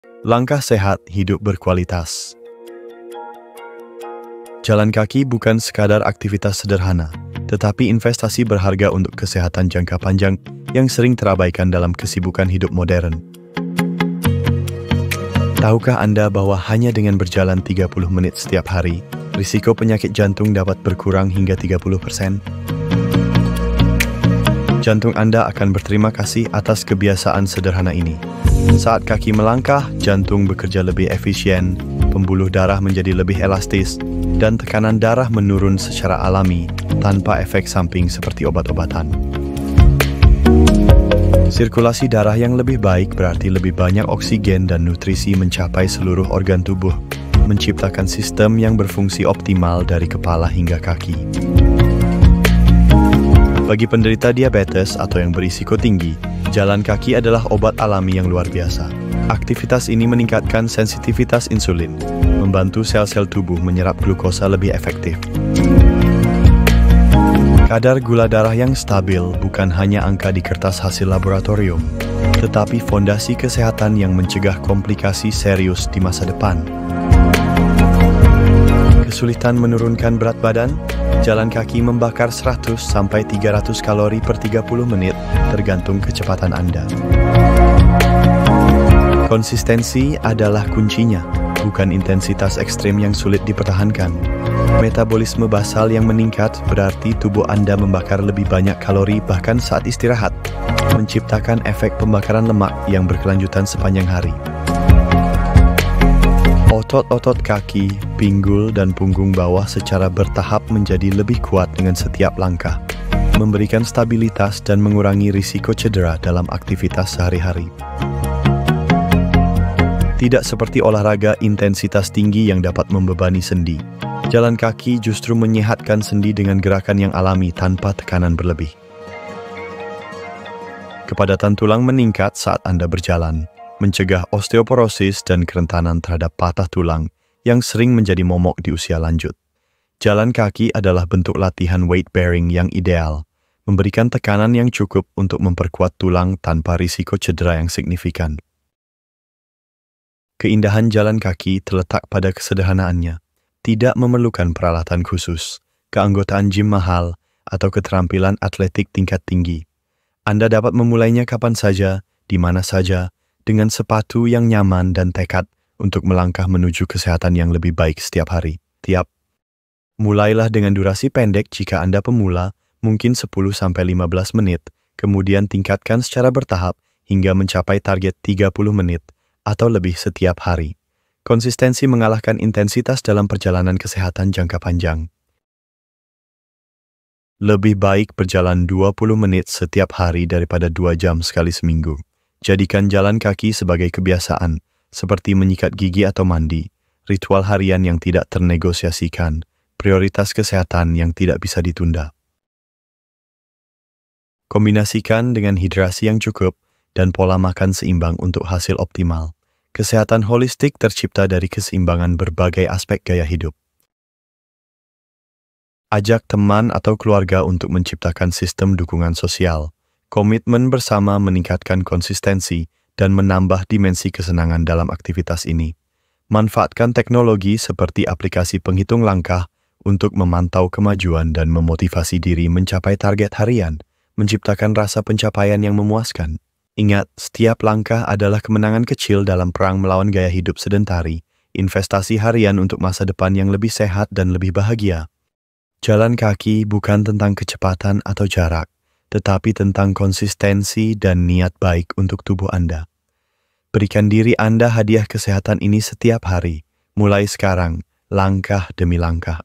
Langkah sehat hidup berkualitas. Jalan kaki bukan sekadar aktivitas sederhana, tetapi investasi berharga untuk kesehatan jangka panjang yang sering terabaikan dalam kesibukan hidup modern. Tahukah Anda bahwa hanya dengan berjalan 30 menit setiap hari, risiko penyakit jantung dapat berkurang hingga 30%? Jantung Anda akan berterima kasih atas kebiasaan sederhana ini. Saat kaki melangkah, jantung bekerja lebih efisien, pembuluh darah menjadi lebih elastis, dan tekanan darah menurun secara alami tanpa efek samping seperti obat-obatan. Sirkulasi darah yang lebih baik berarti lebih banyak oksigen dan nutrisi mencapai seluruh organ tubuh, menciptakan sistem yang berfungsi optimal dari kepala hingga kaki. Bagi penderita diabetes atau yang berisiko tinggi, jalan kaki adalah obat alami yang luar biasa. Aktivitas ini meningkatkan sensitivitas insulin, membantu sel-sel tubuh menyerap glukosa lebih efektif. Kadar gula darah yang stabil bukan hanya angka di kertas hasil laboratorium, tetapi fondasi kesehatan yang mencegah komplikasi serius di masa depan. Kesulitan menurunkan berat badan? Jalan kaki membakar 100-300 kalori per 30 menit, tergantung kecepatan Anda. Konsistensi adalah kuncinya, bukan intensitas ekstrim yang sulit dipertahankan. Metabolisme basal yang meningkat berarti tubuh Anda membakar lebih banyak kalori bahkan saat istirahat, menciptakan efek pembakaran lemak yang berkelanjutan sepanjang hari. Otot-otot kaki, pinggul, dan punggung bawah secara bertahap menjadi lebih kuat dengan setiap langkah, memberikan stabilitas dan mengurangi risiko cedera dalam aktivitas sehari-hari. Tidak seperti olahraga intensitas tinggi yang dapat membebani sendi, jalan kaki justru menyehatkan sendi dengan gerakan yang alami tanpa tekanan berlebih. Kepadatan tulang meningkat saat Anda berjalan, mencegah osteoporosis dan kerentanan terhadap patah tulang yang sering menjadi momok di usia lanjut. Jalan kaki adalah bentuk latihan weight bearing yang ideal, memberikan tekanan yang cukup untuk memperkuat tulang tanpa risiko cedera yang signifikan. Keindahan jalan kaki terletak pada kesederhanaannya, tidak memerlukan peralatan khusus, keanggotaan gym mahal, atau keterampilan atletik tingkat tinggi. Anda dapat memulainya kapan saja, di mana saja, dengan sepatu yang nyaman dan tekad untuk melangkah menuju kesehatan yang lebih baik setiap hari. Mulailah dengan durasi pendek jika Anda pemula, mungkin 10-15 menit, kemudian tingkatkan secara bertahap hingga mencapai target 30 menit atau lebih setiap hari. Konsistensi mengalahkan intensitas dalam perjalanan kesehatan jangka panjang. Lebih baik berjalan 20 menit setiap hari daripada 2 jam sekali seminggu. Jadikan jalan kaki sebagai kebiasaan, seperti menyikat gigi atau mandi, ritual harian yang tidak ternegosiasikan, prioritas kesehatan yang tidak bisa ditunda. Kombinasikan dengan hidrasi yang cukup dan pola makan seimbang untuk hasil optimal. Kesehatan holistik tercipta dari keseimbangan berbagai aspek gaya hidup. Ajak teman atau keluarga untuk menciptakan sistem dukungan sosial. Komitmen bersama meningkatkan konsistensi dan menambah dimensi kesenangan dalam aktivitas ini. Manfaatkan teknologi seperti aplikasi penghitung langkah untuk memantau kemajuan dan memotivasi diri mencapai target harian, menciptakan rasa pencapaian yang memuaskan. Ingat, setiap langkah adalah kemenangan kecil dalam perang melawan gaya hidup sedentari, investasi harian untuk masa depan yang lebih sehat dan lebih bahagia. Jalan kaki bukan tentang kecepatan atau jarak, tetapi tentang konsistensi dan niat baik untuk tubuh Anda. Berikan diri Anda hadiah kesehatan ini setiap hari, mulai sekarang, langkah demi langkah.